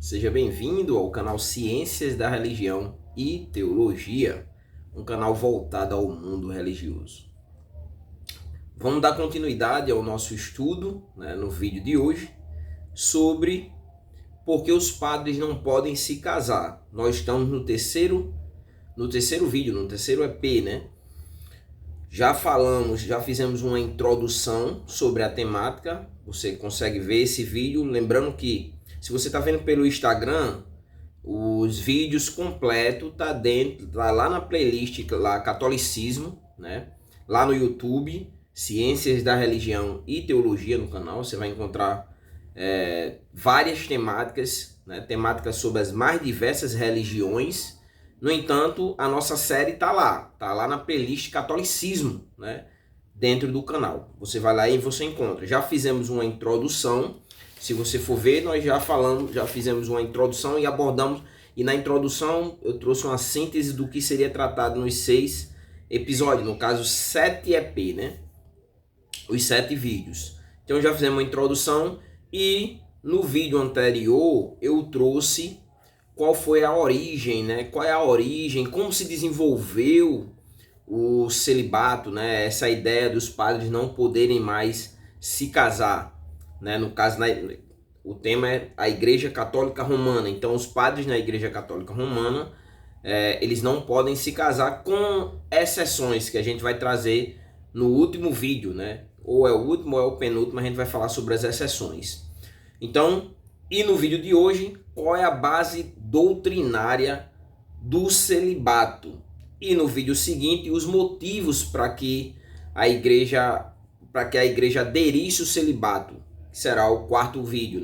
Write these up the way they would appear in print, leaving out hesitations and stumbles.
Seja bem-vindo ao canal Ciências da Religião e Teologia, um canal voltado ao mundo religioso. Vamos dar continuidade ao nosso estudo, no vídeo de hoje, sobre por que os padres não podem se casar. Nós estamos no terceiro vídeo, no terceiro EP, Já fizemos uma introdução sobre a temática. Você consegue ver esse vídeo, lembrando que se você está vendo pelo Instagram, os vídeos completos tá lá na playlist lá Catolicismo, Lá no YouTube, Ciências da Religião e Teologia no canal, você vai encontrar várias temáticas, temáticas sobre as mais diversas religiões. No entanto, a nossa série tá lá na playlist Catolicismo, dentro do canal. Você vai lá e você encontra. Já fizemos uma introdução. Se você for ver, nós já fizemos uma introdução e abordamos, e na introdução eu trouxe uma síntese do que seria tratado nos 6 episódios, no caso 7 EP, Os 7 vídeos. Então já fizemos uma introdução e no vídeo anterior eu trouxe qual foi a origem, qual é a origem, como se desenvolveu o celibato, essa ideia dos padres não poderem mais se casar. No caso, o tema é a Igreja Católica Romana. Então, os padres na Igreja Católica Romana, eles não podem se casar, com exceções que a gente vai trazer no último vídeo, Ou é o último ou é o penúltimo, a gente vai falar sobre as exceções. Então, e no vídeo de hoje, qual é a base doutrinária do celibato? E no vídeo seguinte, os motivos para que a igreja aderisse o celibato. Será o 4º vídeo,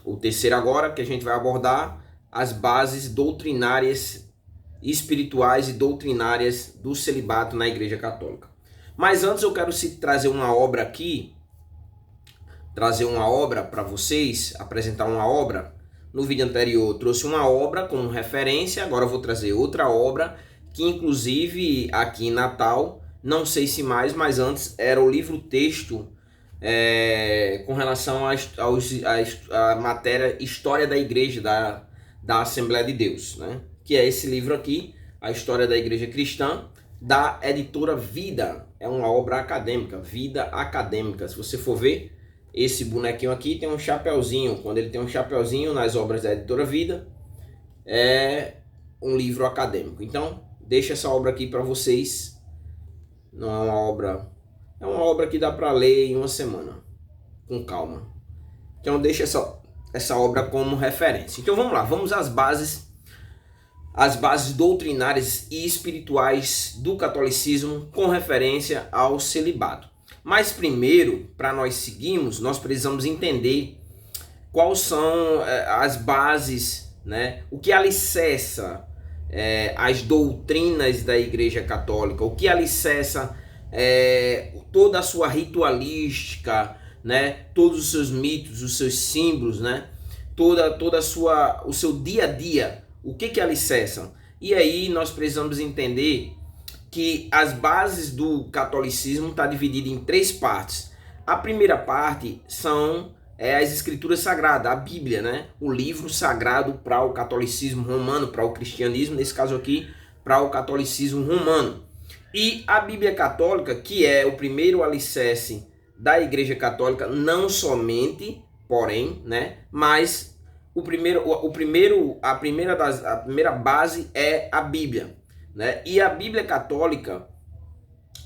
O terceiro agora, que a gente vai abordar as bases doutrinárias, espirituais e doutrinárias do celibato na Igreja Católica. Mas antes eu quero trazer uma obra aqui, para vocês, apresentar uma obra. No vídeo anterior eu trouxe uma obra como referência, agora eu vou trazer outra obra, que inclusive aqui em Natal, não sei se mais, mas antes era o livro-texto com relação à matéria História da Igreja, da Assembleia de Deus, que é esse livro aqui, A História da Igreja Cristã, da editora Vida. É uma obra acadêmica, Vida Acadêmica. Se você for ver, esse bonequinho aqui tem um chapeuzinho. Quando ele tem um chapeuzinho nas obras da editora Vida, é um livro acadêmico. Então, deixa essa obra aqui para vocês. Não é uma obra... É uma obra que dá para ler em uma semana, com calma. Então deixa essa obra como referência. Então vamos lá, vamos às bases doutrinárias e espirituais do catolicismo com referência ao celibato. Mas primeiro, para nós seguirmos, nós precisamos entender quais são as bases, o que alicerça as doutrinas da Igreja Católica, o que alicerça toda a sua ritualística, todos os seus mitos, os seus símbolos, toda o seu dia a dia, o que alicerçam. E aí nós precisamos entender que as bases do catolicismo está dividida em 3 partes. A primeira parte são as escrituras sagradas, a Bíblia, o livro sagrado para o catolicismo romano, para o cristianismo, nesse caso aqui, para o catolicismo romano. E a Bíblia Católica, que é o primeiro alicerce da Igreja Católica, não somente, porém, mas a primeira base é a Bíblia, E a Bíblia Católica,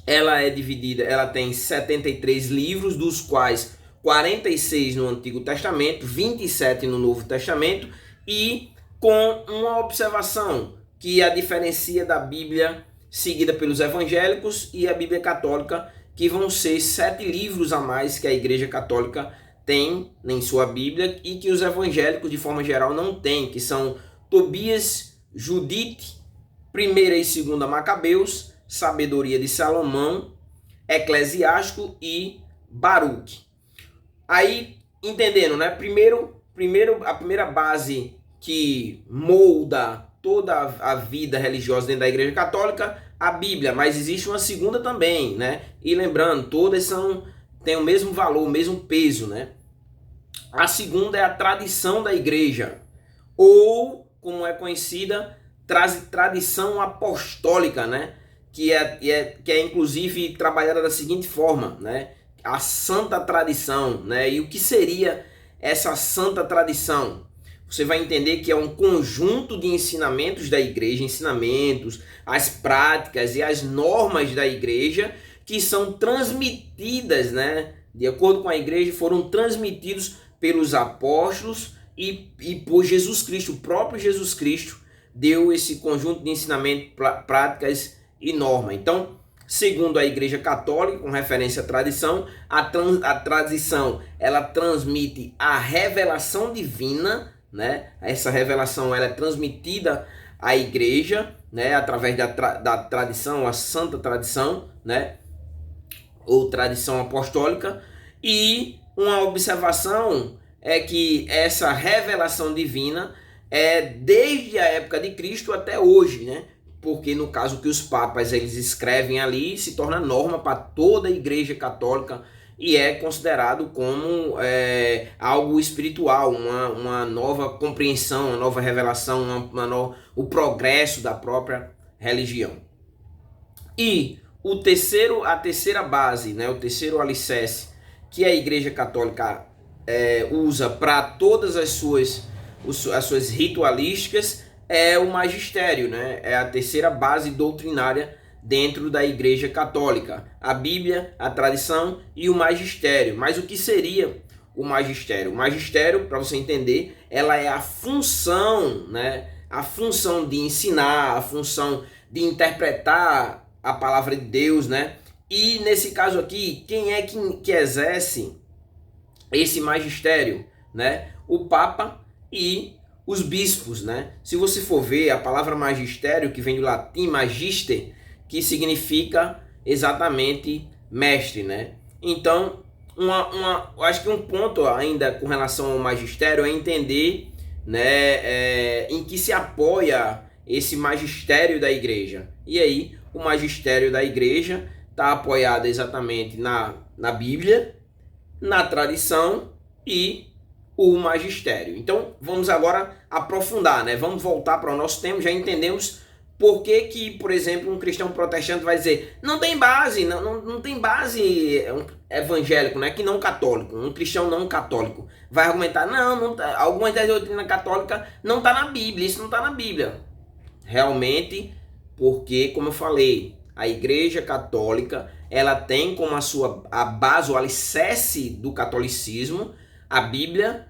ela é dividida, ela tem 73 livros, dos quais 46 no Antigo Testamento, 27 no Novo Testamento, e com uma observação que a diferencia da Bíblia seguida pelos evangélicos e a Bíblia Católica, que vão ser 7 livros a mais que a Igreja Católica tem em sua Bíblia e que os evangélicos de forma geral não têm, que são Tobias, Judite, 1ª e 2ª Macabeus, Sabedoria de Salomão, Eclesiástico e Baruque. Aí, entendendo, Primeiro, a primeira base que molda toda a vida religiosa dentro da Igreja Católica, a Bíblia, mas existe uma segunda também, E lembrando, todas têm o mesmo valor, o mesmo peso, A segunda é a tradição da Igreja, ou como é conhecida, tradição apostólica, né? Que é inclusive trabalhada da seguinte forma, né? A santa tradição, né? E o que seria essa santa tradição? Você vai entender que é um conjunto de ensinamentos da igreja, ensinamentos, as práticas e as normas da igreja que são transmitidas, né? De acordo com a igreja, foram transmitidos pelos apóstolos e por Jesus Cristo. O próprio Jesus Cristo deu esse conjunto de ensinamentos, práticas e normas. Então, segundo a Igreja Católica, com referência à tradição, a tradição ela transmite a revelação divina, né? Essa revelação ela é transmitida à Igreja, né? Através da tradição, a santa tradição, né? Ou tradição apostólica. E uma observação é que essa revelação divina é desde a época de Cristo até hoje, né? Porque no caso que os papas eles escrevem ali, se torna norma para toda a Igreja Católica e é considerado como algo espiritual, uma nova compreensão, uma nova revelação, o progresso da própria religião. E a terceira base, né, o terceiro alicerce que a Igreja Católica usa para todas as suas ritualísticas é o magistério, né? É a terceira base doutrinária dentro da Igreja Católica. A Bíblia, a tradição e o magistério. Mas o que seria o magistério? O magistério, para você entender, ela é a função, né? A função de ensinar, a função de interpretar a palavra de Deus, né? E nesse caso aqui, quem é que exerce esse magistério, né? O Papa e os bispos, né? Se você for ver a palavra magistério, que vem do latim magister, que significa exatamente mestre, né? Então, eu acho que um ponto ainda com relação ao magistério é entender, né, em que se apoia esse magistério da igreja. E aí, o magistério da igreja está apoiado exatamente na Bíblia, na tradição e o magistério. Então, vamos agora aprofundar, né? Vamos voltar para o nosso tema. Já entendemos por que, por exemplo, um cristão protestante vai dizer não tem base, não tem base evangélico, né? Que não católico. Um cristão não católico vai argumentar, não tá, algumas das doutrinas católicas não está na Bíblia, isso não está na Bíblia. Realmente, porque, como eu falei, a Igreja Católica ela tem como a base, o alicerce do catolicismo, a Bíblia,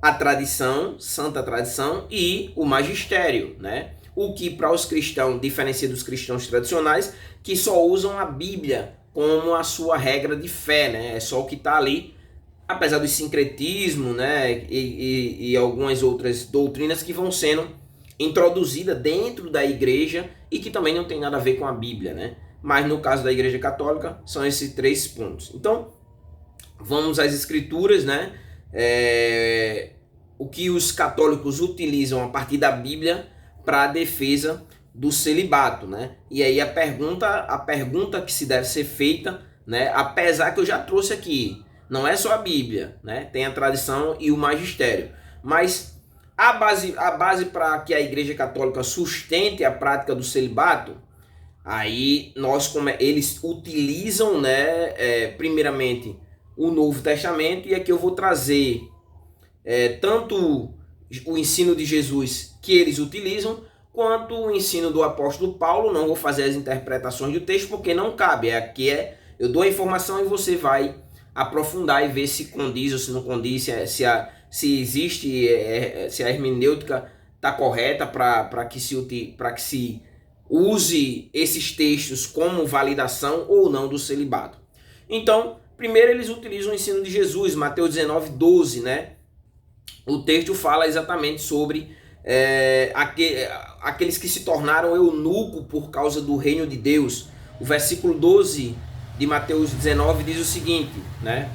a tradição, santa tradição e o magistério, né? O que para os cristãos diferencia dos cristãos tradicionais que só usam a Bíblia como a sua regra de fé, né? É só o que está ali, apesar do sincretismo, né? E algumas outras doutrinas que vão sendo introduzidas dentro da igreja e que também não tem nada a ver com a Bíblia, né? Mas no caso da Igreja Católica são esses 3 pontos. Então, vamos às escrituras, né? O que os católicos utilizam a partir da Bíblia para a defesa do celibato, né? E aí a pergunta que se deve ser feita, né? Apesar que eu já trouxe aqui, não é só a Bíblia, né? Tem a tradição e o magistério, mas a base para que a Igreja Católica sustente a prática do celibato, aí eles utilizam, né? Primeiramente o Novo Testamento, e aqui eu vou trazer tanto o ensino de Jesus que eles utilizam, quanto o ensino do apóstolo Paulo. Não vou fazer as interpretações do texto porque não cabe, eu dou a informação e você vai aprofundar e ver se condiz ou se não condiz, se existe, se a hermenêutica está correta para que se use esses textos como validação ou não do celibato. Então, primeiro eles utilizam o ensino de Jesus, Mateus 19:12, né? O texto fala exatamente sobre aqueles que se tornaram eunuco por causa do reino de Deus. O versículo 12 de Mateus 19 diz o seguinte, né?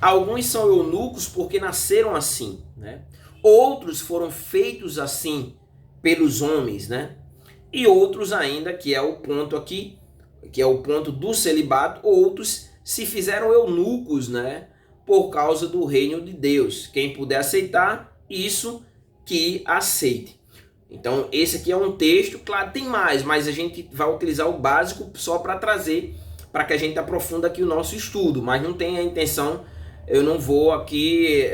Alguns são eunucos porque nasceram assim, né? Outros foram feitos assim pelos homens, né? E outros ainda, que é o ponto aqui, que é o ponto do celibato, outros se fizeram eunucos, né? Por causa do reino de Deus. Quem puder aceitar, isso que aceite. Então esse aqui é um texto, claro, tem mais, mas a gente vai utilizar o básico só para trazer, para que a gente aprofunda aqui o nosso estudo, mas não tem a intenção, eu não vou aqui,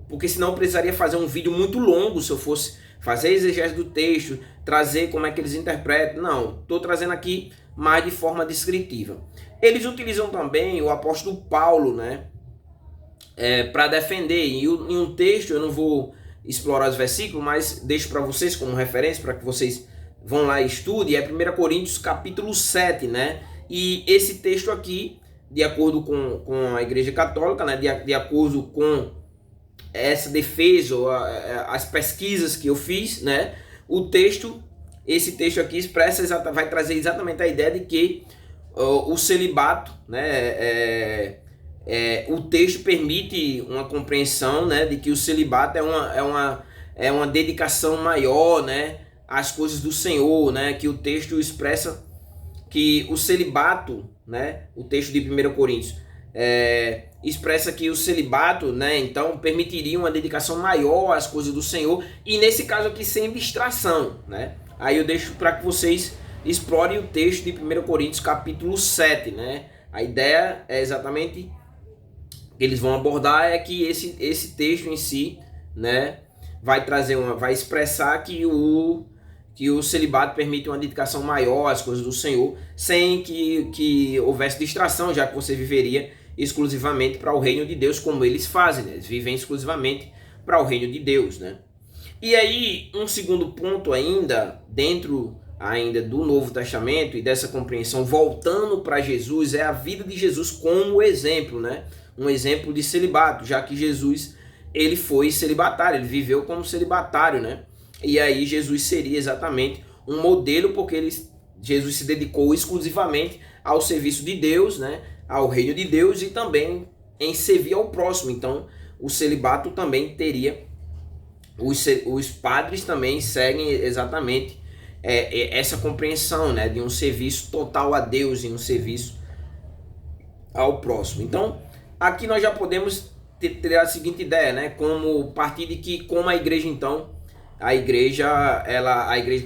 porque senão eu precisaria fazer um vídeo muito longo se eu fosse fazer exegese do texto, trazer como é que eles interpretam. Não, estou trazendo aqui mais de forma descritiva. Eles utilizam também o apóstolo Paulo, né, para defender, em um texto, eu não vou explorar os versículos, mas deixo para vocês como referência, para que vocês vão lá e estudem, é 1 Coríntios capítulo 7, né? E esse texto aqui, de acordo com a Igreja Católica, né? De acordo com essa defesa, ou as pesquisas que eu fiz, né? Esse texto aqui expressa, vai trazer exatamente a ideia de que o celibato, né? O texto permite uma compreensão, né, de que o celibato é uma dedicação maior, né, às coisas do Senhor, né, que o texto expressa que o celibato, né, o texto de 1 Coríntios, expressa que o celibato, né, então permitiria uma dedicação maior às coisas do Senhor, e nesse caso aqui sem distração, né. Aí eu deixo para que vocês explorem o texto de 1 Coríntios capítulo 7, né. A ideia é exatamente que eles vão abordar é que esse texto em si, né, vai expressar que o celibato permite uma dedicação maior às coisas do Senhor, sem que houvesse distração, já que você viveria exclusivamente para o reino de Deus, como eles fazem, né? Eles vivem exclusivamente para o reino de Deus, né? E aí, um segundo ponto dentro do Novo Testamento e dessa compreensão, voltando para Jesus, é a vida de Jesus como exemplo, né? Um exemplo de celibato, já que Jesus, ele foi celibatário, ele viveu como celibatário, né? E aí Jesus seria exatamente um modelo, porque Jesus se dedicou exclusivamente ao serviço de Deus, né? Ao reino de Deus e também em servir ao próximo. Então, o celibato também teria, os padres também seguem exatamente essa compreensão, né? De um serviço total a Deus e um serviço ao próximo. Então, aqui nós já podemos ter a seguinte ideia, né? Como partir de que, como a igreja, então, a igreja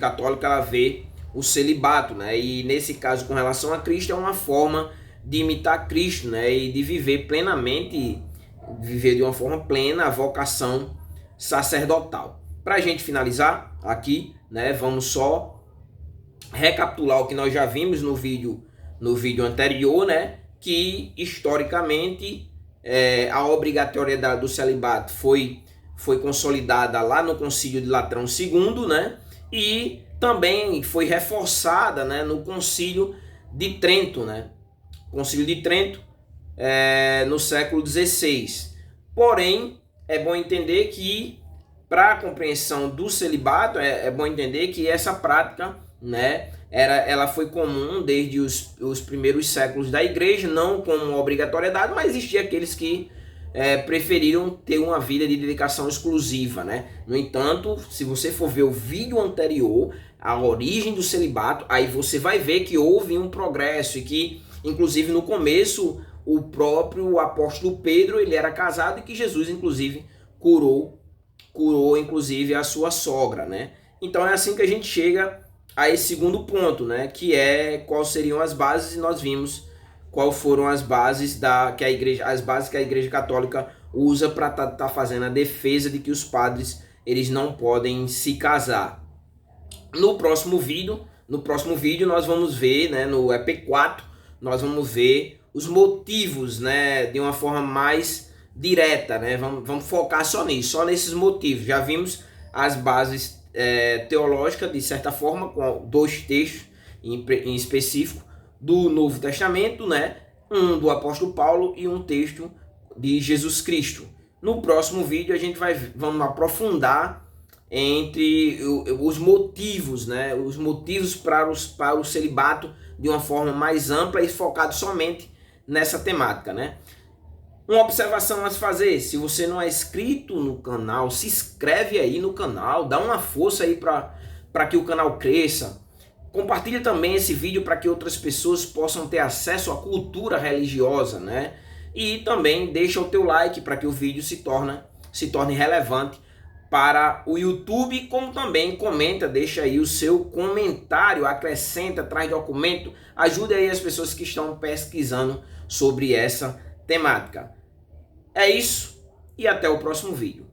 católica, ela vê o celibato, né? E nesse caso, com relação a Cristo, é uma forma de imitar Cristo, né? E de viver plenamente, viver de uma forma plena a vocação sacerdotal. Para a gente finalizar aqui, né? Vamos só recapitular o que nós já vimos no vídeo anterior, né? Que historicamente a obrigatoriedade do celibato foi consolidada lá no Concílio de Latrão II, né? E também foi reforçada, né, no Concílio de Trento, né? Concílio de Trento no século XVI. Porém, é bom entender que, para a compreensão do celibato, é bom entender que essa prática, né, ela foi comum desde os primeiros séculos da igreja, não como obrigatoriedade, mas existia aqueles que preferiram ter uma vida de dedicação exclusiva, né? No entanto, se você for ver o vídeo anterior, a origem do celibato, aí você vai ver que houve um progresso e que, inclusive, no começo, o próprio apóstolo Pedro, ele era casado e que Jesus, inclusive, curou inclusive a sua sogra, né? Então é assim que a gente chega a esse segundo ponto, né? Que é quais seriam as bases, e nós vimos quais foram as bases que a Igreja Católica usa para tá fazendo a defesa de que os padres eles não podem se casar. No próximo vídeo nós vamos ver, né, no EP4, nós vamos ver os motivos, né, de uma forma mais direta, né? Vamos focar só nesses motivos. Já vimos as bases teológicas, de certa forma, com 2 textos em específico do Novo Testamento, né? Um do apóstolo Paulo e um texto de Jesus Cristo. No próximo vídeo vamos aprofundar entre os motivos, né? Os motivos para o celibato de uma forma mais ampla e focado somente nessa temática, né? Uma observação a se fazer: se você não é inscrito no canal, se inscreve aí no canal, dá uma força aí para que o canal cresça. Compartilhe também esse vídeo para que outras pessoas possam ter acesso à cultura religiosa, né? E também deixa o teu like para que o vídeo se torne relevante para o YouTube, como também comenta, deixa aí o seu comentário, acrescenta, traz documento, ajude aí as pessoas que estão pesquisando sobre essa temática. É isso e até o próximo vídeo.